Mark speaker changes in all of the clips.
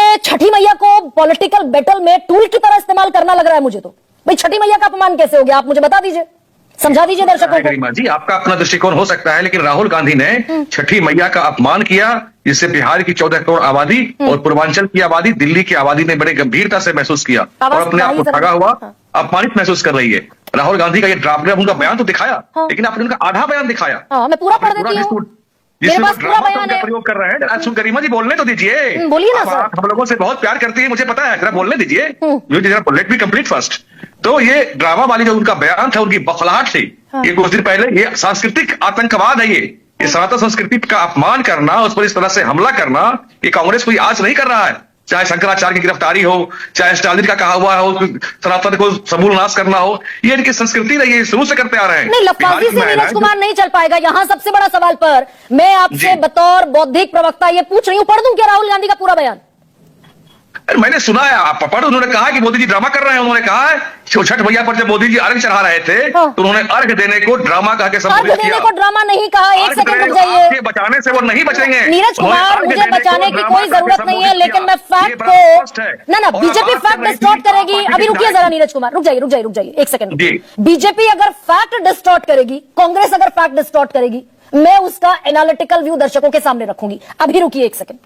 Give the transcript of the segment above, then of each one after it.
Speaker 1: ये छठी मैया को पॉलिटिकल बैटल में टूल की तरह इस्तेमाल करना लग रहा है मुझे तो। भाई छठी मैया का अपमान कैसे हो गया, आप मुझे बता दीजिए, समझा दीजिए दर्शकों को।
Speaker 2: गरिमा जी, आपका अपना दृष्टिकोण हो सकता है, लेकिन राहुल गांधी ने छठी मैया का अपमान किया, जिससे बिहार की 14 करोड़ आबादी और पूर्वांचल की आबादी, दिल्ली की आबादी ने बड़े गंभीरता से महसूस किया और अपने आप को ठगा हुआ, अपमानित महसूस कर रही है। राहुल गांधी का ये ड्राफ्ट, उनका बयान तो दिखाया, लेकिन आपने उनका आधा बयान दिखाया।
Speaker 1: मैं पूरा पढ़ देती हूँ, मेरे पास पूरा बयान है।
Speaker 2: प्रयोग कर रहे हैं। गरिमा जी बोलने तो दीजिए,
Speaker 1: बोलिए ना सर।
Speaker 2: हम लोगों से बहुत प्यार करती है, मुझे पता है, जरा बोलने दीजिए, लेट मी कंप्लीट फर्स्ट। तो ये ड्रामा वाली जो उनका बयान था, उनकी बखलाहट थी, ये कुछ दिन पहले, ये सांस्कृतिक आतंकवाद है। ये सनातन संस्कृति का अपमान करना, उस पर इस तरह से हमला करना, ये कांग्रेस कोई आज नहीं कर रहा है। चाहे शंकराचार्य की गिरफ्तारी हो, चाहे स्टालिन का कहा हुआ हो, सनातन को समूल नाश करना हो, ये इनकी संस्कृति रही है, शुरू से करते आ रहे हैं।
Speaker 1: नहीं, लफाजी से नीरज कुमार नहीं चल पाएगा। यहाँ सबसे बड़ा सवाल पर मैं आपसे बतौर बौद्धिक प्रवक्ता ये पूछ रही हूँ, पढ़ दूं क्या राहुल गांधी का पूरा बयान?
Speaker 2: मैंने सुना है, आप पढ़, उन्होंने कहा कि मोदी जी ड्रामा कर रहे हैं। उन्होंने कहा है छठ मैया पर जब मोदी जी अर्घ चढ़ा रहे थे, तो उन्होंने अर्घ देने को ड्रामा कहा के संबोधित किया।
Speaker 1: अर्घ देने को ड्रामा नहीं कहा, एक सेकंड रुक जाइए।
Speaker 2: बचाने से वो नहीं बचेंगे
Speaker 1: नीरज कुमार, मुझे बचाने की कोई जरूरत नहीं है, लेकिन मैं फैक्ट को ना बीजेपी फैक्ट डिस्टॉर्ट करेगी। अभी रुकिए जरा नीरज कुमार, रुक जाइए एक सेकंड। बीजेपी अगर फैक्ट डिस्टॉर्ट करेगी, कांग्रेस अगर फैक्ट डिस्टॉर्ट करेगी, मैं उसका एनालिटिकल व्यू दर्शकों के सामने रखूंगी। अभी रुकिए एक सेकंड।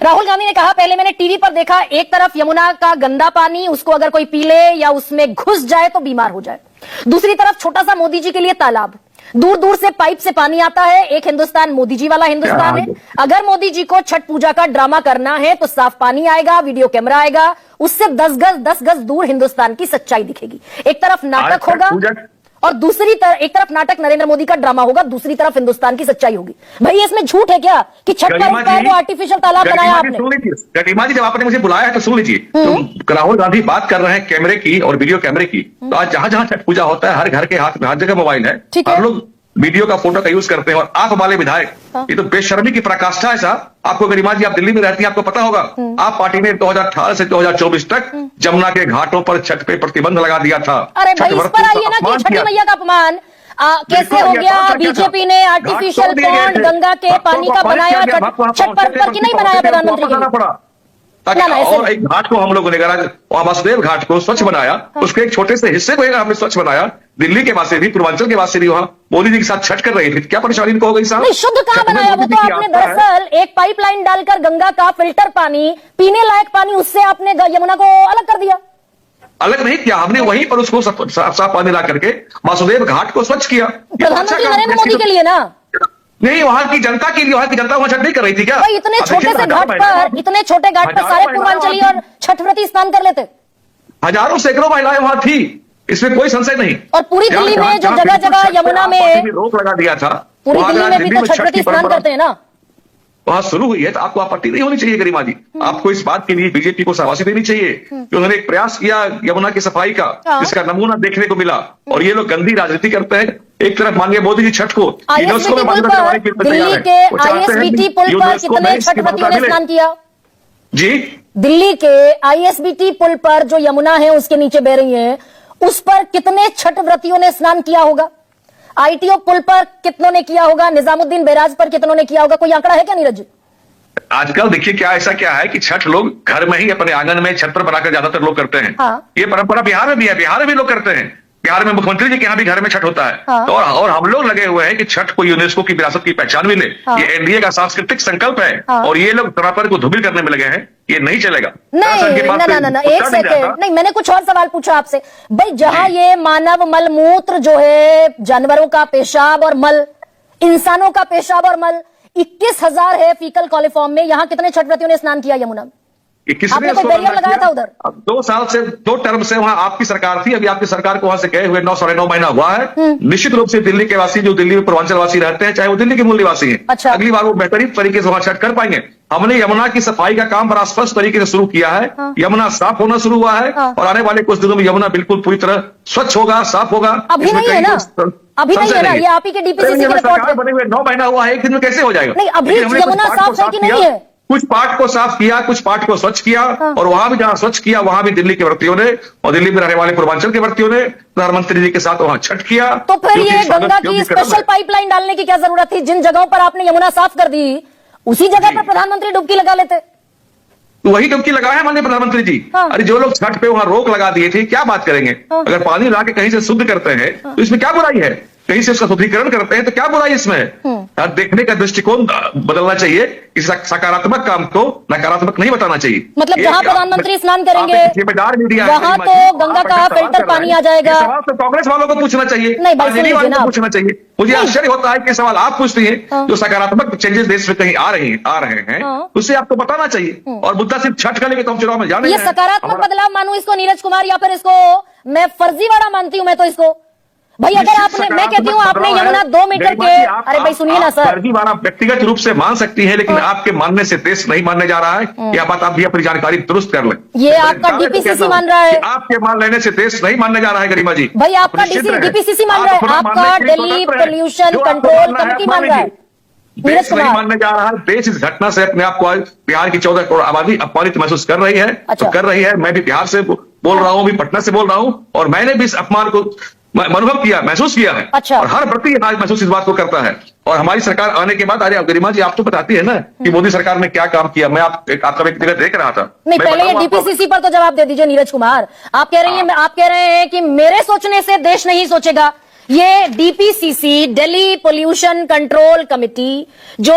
Speaker 1: राहुल गांधी ने कहा, पहले मैंने टीवी पर देखा, एक तरफ यमुना का गंदा पानी, उसको अगर कोई पी ले या उसमें घुस जाए तो बीमार हो जाए, दूसरी तरफ छोटा सा मोदी जी के लिए तालाब, दूर दूर से पाइप से पानी आता है। एक हिंदुस्तान मोदी जी वाला हिंदुस्तान है। अगर मोदी जी को छठ पूजा का ड्रामा करना है तो साफ पानी आएगा, वीडियो कैमरा आएगा, उससे 10 गज दूर हिंदुस्तान की सच्चाई दिखेगी। एक तरफ नाटक होगा और दूसरी तरफ, एक तरफ नाटक नरेंद्र मोदी का ड्रामा होगा, दूसरी तरफ हिंदुस्तान की सच्चाई होगी। भाई इसमें झूठ है क्या कि छठ पर वो आर्टिफिशियल तालाब बनाया आपने?
Speaker 2: गरिमा जी, जब आपने मुझे बुलाया है तो सुन लीजिए। तो राहुल गांधी बात कर रहे हैं कैमरे की और वीडियो कैमरे की। तो आज जहां जहां छठ पूजा होता है, हर घर के हाथ में हर जगह मोबाइल है, हम लोग वीडियो का, फोटो का यूज करते हैं। और आप वाले विधायक, ये तो बेशर्मी की पराकाष्ठा है साहब। आपको गरिमा जी, आप दिल्ली में रहती हैं, आपको पता होगा, आप पार्टी ने 2018 से 2024 तक जमुना के घाटों पर छठ पे प्रतिबंध लगा दिया था।
Speaker 1: अरे भाई इस पर आइए ना कि छठी मैया का अपमान कैसे हो गया? बीजेपी ने आर्टिफिशियल पॉन्ड गंगा के पानी का बनाया, छठ पर की नहीं बनाया प्रधानमंत्री के।
Speaker 2: और एक घाट को हम लोगों ने वासुदेव घाट को स्वच्छ बनाया, उसके एक छोटे से हिस्से को हमने स्वच्छ बनाया। दिल्ली के वासी भी, पूर्वांचल के वासी भी वहां मोदी जी के साथ छठ कर रही थी। क्या परेशानी इनको हो गई साहब?
Speaker 1: नहीं, शुद्ध कहाँ बनाया? वो तो आपने दरअसल एक पाइपलाइन डालकर गंगा का फिल्टर पानी, पीने लायक पानी, उससे आपने यमुना को अलग कर दिया।
Speaker 2: अलग नहीं किया हमने, वहीं पर उसको साफ पानी ला करके वासुदेव घाट को स्वच्छ किया।
Speaker 1: प्रधानमंत्री नरेंद्र मोदी के लिए ना,
Speaker 2: नहीं, वहां की जनता के लिए। वहां की जनता वहां छठ नहीं कर रही थी क्या?
Speaker 1: इतने छोटे से घाट पर, इतने छोटे घाट पर सारे पूर्वांचली और छठव्रती स्नान कर लेते।
Speaker 2: हजारों सैकड़ों महिलाएं वहां थी, इसमें कोई संशय नहीं।
Speaker 1: और पूरी दिल्ली में जो जगह जगह यमुना में
Speaker 2: रोक लगा दिया था,
Speaker 1: पूरी दिल्ली में भी तो छठव्रती स्नान करते हैं ना,
Speaker 2: वहां शुरू हुई है। तो आपको आपत्ति नहीं होनी चाहिए गरिमा जी। आपको इस बात के लिए बीजेपी को शाबाशी देनी चाहिए कि उन्होंने एक प्रयास किया यमुना की सफाई का, जिसका नमूना देखने को मिला। और ये लोग गंदी राजनीति करते हैं। एक तरफ माननीय मोदी जी छठ को
Speaker 1: दिल्ली के आईएसबीटी पुल पर कितने छठव्रतियों ने स्नान किया?
Speaker 2: जी,
Speaker 1: दिल्ली के आईएसबीटी पुल पर जो यमुना है उसके नीचे बह रही है, उस पर कितने छठव्रतियों ने स्नान किया होगा? आईटीओ पुल पर कितनों ने किया होगा? निजामुद्दीन बैराज पर कितनों ने किया होगा? कोई आंकड़ा है क्या नीरज?
Speaker 2: आजकल देखिए क्या ऐसा क्या है कि छठ लोग घर में ही अपने आंगन में छत पर बनाकर ज्यादातर लोग करते हैं। ये परंपरा बिहार में भी है, बिहार में भी लोग करते हैं। बिहार में मुख्यमंत्री जी के यहाँ भी घर में छठ होता है। तो और हम लोग लगे हुए हैं कि छठ को यूनेस्को की विरासत की पहचान मिले। ये एनडीए का सांस्कृतिक संकल्प है। और ये लोग सनातन को धूमिल करने में लगे हैं, ये नहीं चलेगा।
Speaker 1: नहीं, एक सेकंड, नहीं, मैंने कुछ और सवाल पूछा आपसे। भाई जहां ये मानव मल मूत्र जो है, जानवरों का पेशाब और मल, इंसानों का पेशाब और मल 21,000 है फीकल कॉलिफॉर्म में, यहाँ कितने छठव्रतियों ने स्नान किया यमुना में?
Speaker 2: किसने
Speaker 1: लगाया था उधर?
Speaker 2: 2 साल से 2 टर्म से वहां आपकी सरकार थी। अभी आपकी सरकार को वहां से गए हुए 9-9.5 महीना हुआ है। निश्चित रूप से दिल्ली के वासी, जो दिल्ली में पूर्वांचल वासी रहते हैं, चाहे वो दिल्ली के मूल निवासी हैं,
Speaker 1: अच्छा,
Speaker 2: अगली बार वो बेहतरीन तरीके से वहां छठ कर पाएंगे। हमने यमुना की सफाई का काम बड़ा स्पष्ट तरीके से शुरू किया है। यमुना साफ होना शुरू हुआ है और आने वाले कुछ दिनों में यमुना बिल्कुल पूरी तरह स्वच्छ होगा, साफ होगा।
Speaker 1: अभी नहीं है ना, अभी नहीं है ना, ये आप ही के डीपीसीसी की रिपोर्ट
Speaker 2: बने हुए 9 महीना हुआ है, एक दिन में कैसे हो जाएगा?
Speaker 1: नहीं, अभी यमुना साफ है कि नहीं है?
Speaker 2: कुछ पार्ट को साफ किया, कुछ पार्ट को स्वच्छ किया। और वहां भी जहां स्वच्छ किया, वहां भी दिल्ली के व्यक्तियों ने और दिल्ली में रहने वाले पूर्वांचल के व्यक्तियों ने प्रधानमंत्री जी के साथ वहां छठ किया।
Speaker 1: तो फिर ये गंगा की स्पेशल पाइपलाइन डालने की क्या जरूरत थी? जिन जगहों पर आपने यमुना साफ कर दी, उसी जगह पर प्रधानमंत्री डुबकी लगा लेते।
Speaker 2: तो वही डुबकी लगाए हैं माननीय प्रधानमंत्री जी।
Speaker 1: हाँ।
Speaker 2: अरे जो लोग छठ पे वहां रोक लगा दिए थे, क्या बात करेंगे?
Speaker 1: हाँ।
Speaker 2: अगर पानी ला के कहीं से शुद्ध करते हैं तो इसमें क्या बुराई है? कहीं से उसका शुद्धिकरण करते हैं तो क्या बुराई इसमें? यार देखने का दृष्टिकोण बदलना चाहिए। इस सकारात्मक काम को नकारात्मक नहीं बताना चाहिए।
Speaker 1: मतलब जहां प्रधानमंत्री स्नान करेंगे
Speaker 2: जिम्मेदार मीडिया
Speaker 1: वहां तो गंगा का फिल्टर पानी आ जाएगा।
Speaker 2: सवाल तो कांग्रेस वालों को पूछना चाहिए,
Speaker 1: नहीं भाई, सुनिए
Speaker 2: वालों को
Speaker 1: जनाब।
Speaker 2: पूछना चाहिए। मुझे आश्चर्य होता है कि सवाल आप पूछती हैं जो सकारात्मक चेंजेस देश में कहीं आ रहे हैं उससे आपको बताना चाहिए। और मुद्दा सिर्फ छठ का लेके तो हम चुनाव में जाने
Speaker 1: ये सकारात्मक बदलाव मानूं इसको नीरज कुमार, या फिर इसको मैं फर्जीवाड़ा मानती हूं? मैं तो इसको भाई, अगर आपने, मैं कहती हूँ आपने यमुना 2 मीटर के, अरे भाई सुनिए ना सर,
Speaker 2: फर्जीवाड़ा व्यक्तिगत रूप से मान सकती है, लेकिन आपके मानने से देश नहीं मानने जा रहा है। यह बात आप भी अपनी जानकारी दुरुस्त कर लें।
Speaker 1: ये आपका डीपीसीसी मान रहा है।
Speaker 2: आपके मान लेने से देश नहीं मानने जा रहा है गरिमा जी।
Speaker 1: भाई आपका डीपीसीसी मान रहा है, आपका दिल्ली पोल्यूशन कंट्रोल कमेटी मान रहा है। नीरज
Speaker 2: देश नहीं
Speaker 1: कुमार
Speaker 2: मानने जा रहा है। देश इस घटना से अपने आप को, बिहार की 14 करोड़ आबादी अपमानित महसूस कर रही है।
Speaker 1: अच्छा।
Speaker 2: तो कर रही है। मैं भी बिहार से बोल रहा हूं, भी पटना से बोल रहा हूं, और मैंने भी इस अपमान को अनुभव किया, महसूस किया है।
Speaker 1: अच्छा।
Speaker 2: और हर व्यक्ति आज महसूस इस बात को करता है। और हमारी सरकार आने के बाद, अरे गरिमा जी आप तो बताती है ना कि मोदी सरकार ने क्या काम किया। मैं आपका व्यक्तिगत देख रहा था।
Speaker 1: नहीं,
Speaker 2: मैं
Speaker 1: पहले ये
Speaker 2: बताऊं आपको-
Speaker 1: डीपीसीसी पर तो जवाब दे दीजिए नीरज कुमार। आप कह रहे हैं कि मेरे सोचने से देश नहीं सोचेगा। ये DPCC, Delhi pollution control committee, जो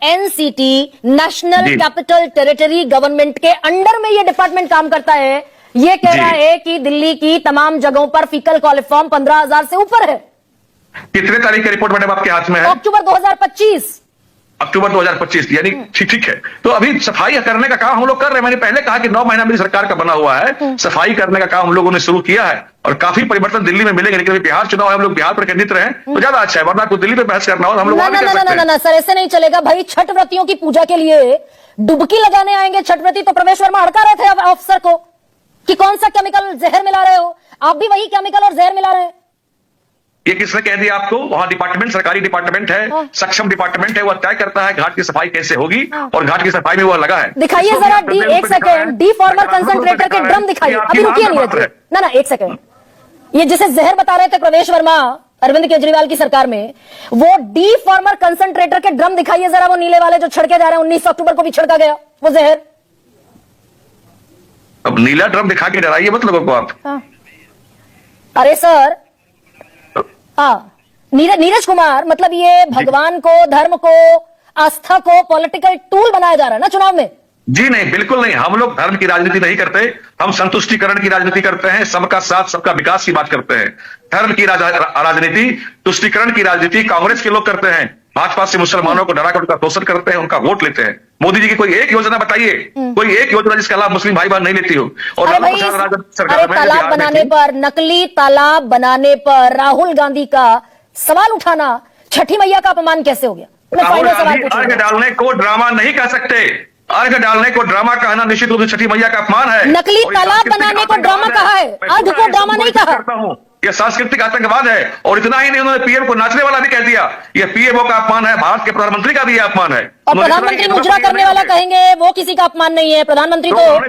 Speaker 1: एनसीटी, नेशनल
Speaker 2: जी।
Speaker 1: कैपिटल टेरिटरी गवर्नमेंट के अंडर में ये डिपार्टमेंट काम करता है, ये कह
Speaker 2: जी।
Speaker 1: रहा है कि दिल्ली की तमाम जगहों पर फीकल कॉलिफॉर्म 15,000 से ऊपर है।
Speaker 2: कितने तारीख की रिपोर्ट मैडम आपके हाथ में है?
Speaker 1: अक्टूबर 2025।
Speaker 2: अक्टूबर 2025, यानी ठीक है। तो अभी सफाई करने का काम हम लोग कर रहे हैं। मैंने पहले कहा कि 9 महीना मेरी सरकार का बना हुआ है, सफाई करने का काम हम लोगों ने शुरू किया है और काफी परिवर्तन दिल्ली में मिलेंगे। लेकिन अभी बिहार चुनाव है, हम लोग बिहार पर केंद्रित रहे तो ज्यादा अच्छा है, वरना आपको दिल्ली पे बहस करना हो तो हम लोग
Speaker 1: ना
Speaker 2: वहां भी
Speaker 1: ना
Speaker 2: कर
Speaker 1: ना
Speaker 2: सकते
Speaker 1: ना
Speaker 2: हैं।
Speaker 1: ना सर, ऐसे नहीं चलेगा भाई। छठ व्रतियों की पूजा के लिए डुबकी लगाने आएंगे छठ व्रती, तो प्रवेश वर्मा हड़का रहे थे अफसर को कि कौन सा केमिकल जहर मिला रहे हो। आप भी वही केमिकल और जहर मिला रहे हैं।
Speaker 2: ये किसने कह दिया आपको? वहां डिपार्टमेंट, सरकारी डिपार्टमेंट है, सक्षम डिपार्टमेंट है, वह तय करता है घाट की सफाई कैसे होगी और घाट की सफाई में वह लगा है।
Speaker 1: दिखाइए जरा एक सेकेंड, डी फॉर्मर कंसंट्रेटर के ड्रम दिखाइए। अभी रुकिए नीरज, ना एक सेकेंड। ये जिसे जहर बता रहे थे प्रवेश वर्मा अरविंद केजरीवाल की सरकार में, वो डी फॉर्मर कंसंट्रेटर के ड्रम दिखाइए जरा, वो नीले वाले जो छिड़के जा रहे हैं। 19 अक्टूबर को भी छिड़का गया वो जहर।
Speaker 2: अब नीला ड्रम दिखा के डराइए मत लोगों को आप।
Speaker 1: अरे सर, हाँ नीरज कुमार, मतलब ये भगवान को, धर्म को, आस्था को पॉलिटिकल टूल बनाया जा रहा है ना चुनाव में।
Speaker 2: जी नहीं, बिल्कुल नहीं। हम लोग धर्म की राजनीति नहीं करते, हम संतुष्टिकरण की राजनीति करते हैं, सबका साथ सबका विकास की बात करते हैं। धर्म की राजनीति, तुष्टिकरण की राजनीति कांग्रेस के लोग करते हैं। भाजपा से मुसलमानों को डराकर उनका शोषण करते हैं, उनका वोट लेते हैं। मोदी जी की कोई एक योजना बताइए, कोई एक योजना जिसका लाभ मुस्लिम भाई बहन नहीं लेती हो। और
Speaker 1: अरे भाई, अरे तालाब बनाने पर, नकली तालाब बनाने पर राहुल गांधी का सवाल उठाना छठी मैया का अपमान कैसे हो गया? मैं फाइनल सवाल पूछ रहा हूं।
Speaker 2: अर्घ डालने को ड्रामा नहीं कह सकते। अर्घ डालने को ड्रामा कहना निश्चित रूप से छठी मैया का अपमान है।
Speaker 1: नकली तालाब बनाने को ड्रामा कहा है, अर्घ को ड्रामा नहीं कहा।
Speaker 2: यह सांस्कृतिक आतंकवाद है। और इतना ही नहीं, उन्होंने पीएम को नाचने वाला भी कह दिया। यह पीएमओ का अपमान है, भारत के प्रधानमंत्री का भी यह अपमान है।
Speaker 1: और प्रधानमंत्री मुजरा करने वाला कहेंगे वो किसी का अपमान नहीं है। प्रधानमंत्री तो